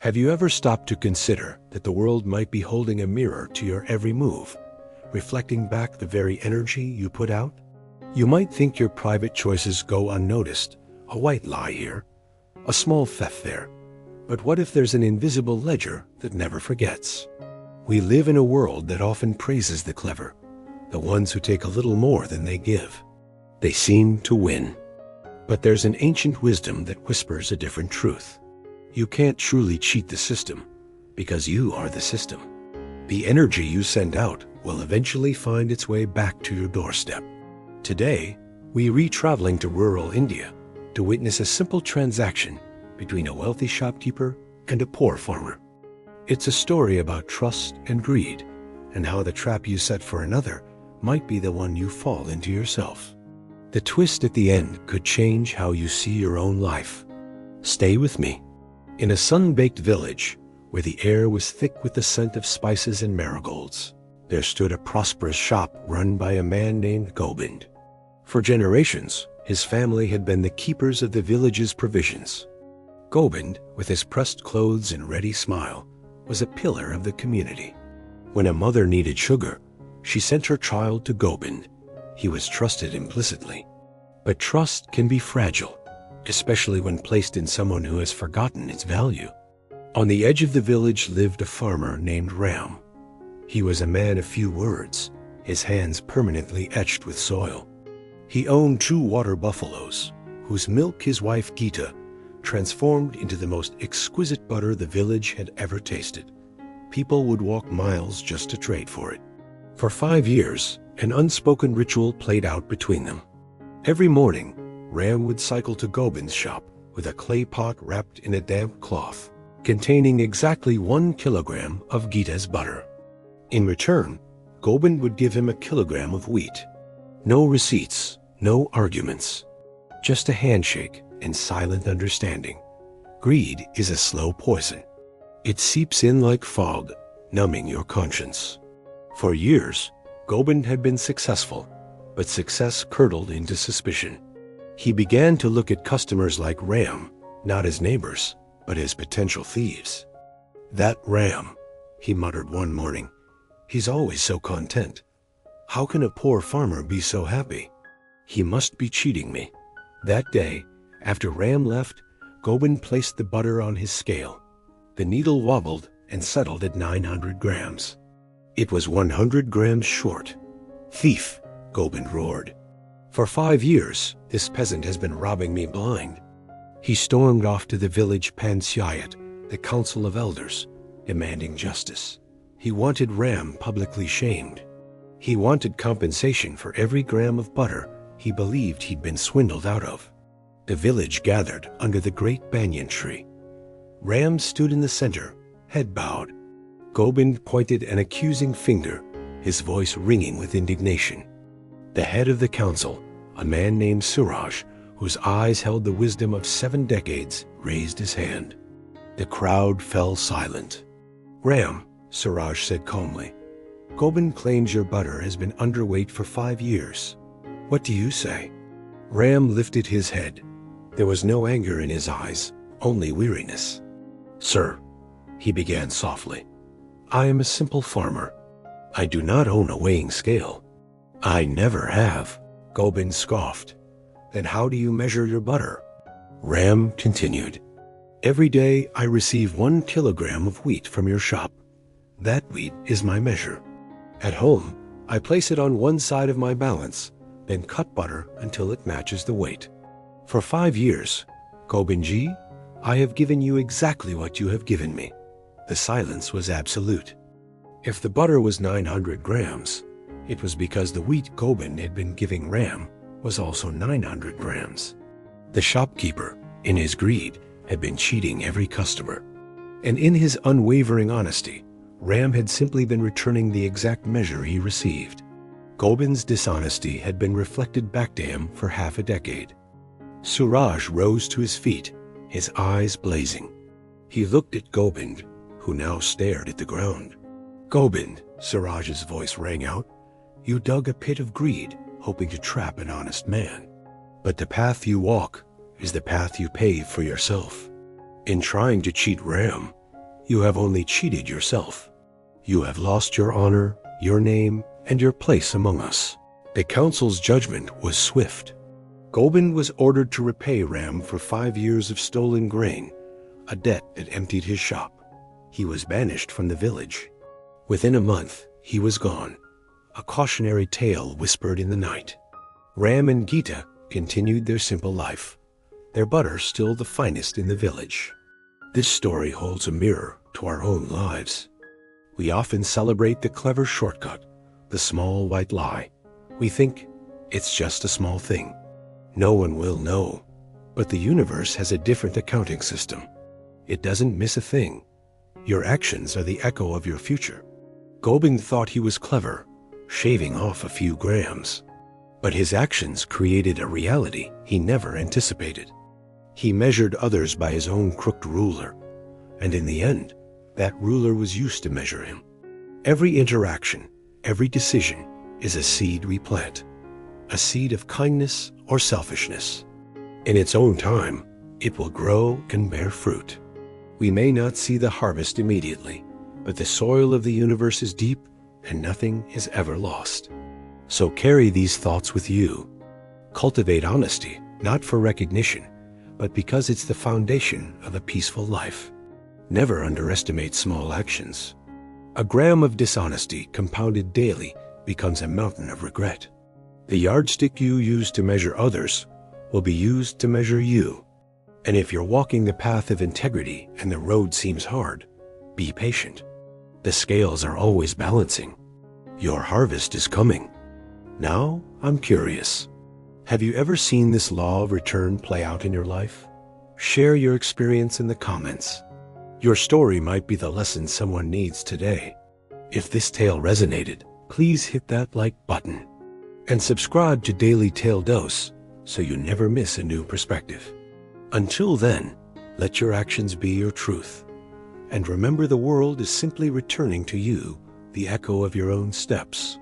Have you ever stopped to consider that the world might be holding a mirror to your every move, reflecting back the very energy you put out? You might think your private choices go unnoticed, a white lie here, a small theft there. But what if there's an invisible ledger that never forgets? We live in a world that often praises the clever, the ones who take a little more than they give. They seem to win. But there's an ancient wisdom that whispers a different truth. You can't truly cheat the system, because you are the system. The energy you send out will eventually find its way back to your doorstep. Today, we are traveling to rural India to witness a simple transaction between a wealthy shopkeeper and a poor farmer. It's a story about trust and greed, and how the trap you set for another might be the one you fall into yourself. The twist at the end could change how you see your own life. Stay with me. In a sun-baked village, where the air was thick with the scent of spices and marigolds, there stood a prosperous shop run by a man named Gobind. For generations, his family had been the keepers of the village's provisions. Gobind, with his pressed clothes and ready smile, was a pillar of the community. When a mother needed sugar, she sent her child to Gobind. He was trusted implicitly. But trust can be fragile, especially when placed in someone who has forgotten its value. On the edge of the village lived a farmer named Ram. He was a man of few words, his hands permanently etched with soil. He owned 2 water buffaloes, whose milk his wife Gita transformed into the most exquisite butter the village had ever tasted. People would walk miles just to trade for it. For 5 years, an unspoken ritual played out between them. Every morning, Ram would cycle to Gobind's shop with a clay pot wrapped in a damp cloth, containing exactly 1 kilogram of Gita's butter. In return, Gobind would give him a kilogram of wheat. No receipts, no arguments, just a handshake and silent understanding. Greed is a slow poison. It seeps in like fog, numbing your conscience. For years, Gobind had been successful, but success curdled into suspicion. He began to look at customers like Ram, not as neighbors, but as potential thieves. "That Ram," he muttered one morning. "He's always so content. How can a poor farmer be so happy? He must be cheating me." That day, after Ram left, Gobind placed the butter on his scale. The needle wobbled and settled at 900 grams. It was 100 grams short. "Thief!" Gobind roared. "For 5 years, this peasant has been robbing me blind." He stormed off to the village panchayat, the council of elders, demanding justice. He wanted Ram publicly shamed. He wanted compensation for every gram of butter he believed he'd been swindled out of. The village gathered under the great banyan tree. Ram stood in the center, head bowed. Gobind pointed an accusing finger, his voice ringing with indignation. The head of the council, a man named Suraj, whose eyes held the wisdom of 7 decades, raised his hand. The crowd fell silent. "Ram," Suraj said calmly, "Gobind claims your butter has been underweight for 5 years. What do you say?" Ram lifted his head. There was no anger in his eyes, only weariness. "Sir," he began softly, "I am a simple farmer. I do not own a weighing scale." "I never have," Gobind scoffed. "Then how do you measure your butter?" Ram continued, "Every day I receive 1 kilogram of wheat from your shop. That wheat is my measure. At home, I place it on one side of my balance, then cut butter until it matches the weight. For 5 years, Gobindji, I have given you exactly what you have given me." The silence was absolute. If the butter was 900 grams, it was because the wheat Gobind had been giving Ram was also 900 grams. The shopkeeper, in his greed, had been cheating every customer. And in his unwavering honesty, Ram had simply been returning the exact measure he received. Gobind's dishonesty had been reflected back to him for half a decade. Suraj rose to his feet, his eyes blazing. He looked at Gobind, who now stared at the ground. "Gobind," Suraj's voice rang out, "you dug a pit of greed, hoping to trap an honest man. But the path you walk is the path you pave for yourself. In trying to cheat Ram, you have only cheated yourself. You have lost your honor, your name, and your place among us." The council's judgment was swift. Gobind was ordered to repay Ram for 5 years of stolen grain, a debt that emptied his shop. He was banished from the village. Within a month, he was gone. A cautionary tale whispered in the night. Ram and Geeta continued their simple life, their butter still the finest in the village. This story holds a mirror to our own lives. We often celebrate the clever shortcut, the small white lie. We think it's just a small thing. No one will know. But the universe has a different accounting system. It doesn't miss a thing. Your actions are the echo of your future. Gobind thought he was clever, shaving off a few grams. But his actions created a reality he never anticipated. He measured others by his own crooked ruler, and in the end, that ruler was used to measure him. Every interaction, every decision is a seed we plant, a seed of kindness or selfishness. In its own time, it will grow and bear fruit. We may not see the harvest immediately, but the soil of the universe is deep and nothing is ever lost. So carry these thoughts with you. Cultivate honesty, not for recognition, but because it's the foundation of a peaceful life. Never underestimate small actions. A gram of dishonesty compounded daily becomes a mountain of regret. The yardstick you use to measure others will be used to measure you. And if you're walking the path of integrity and the road seems hard, be patient. The scales are always balancing. Your harvest is coming. Now, I'm curious. Have you ever seen this law of return play out in your life? Share your experience in the comments. Your story might be the lesson someone needs today. If this tale resonated, please hit that like button and subscribe to Daily Tale Dose so you never miss a new perspective. Until then, let your actions be your truth. And remember, the world is simply returning to you the echo of your own steps.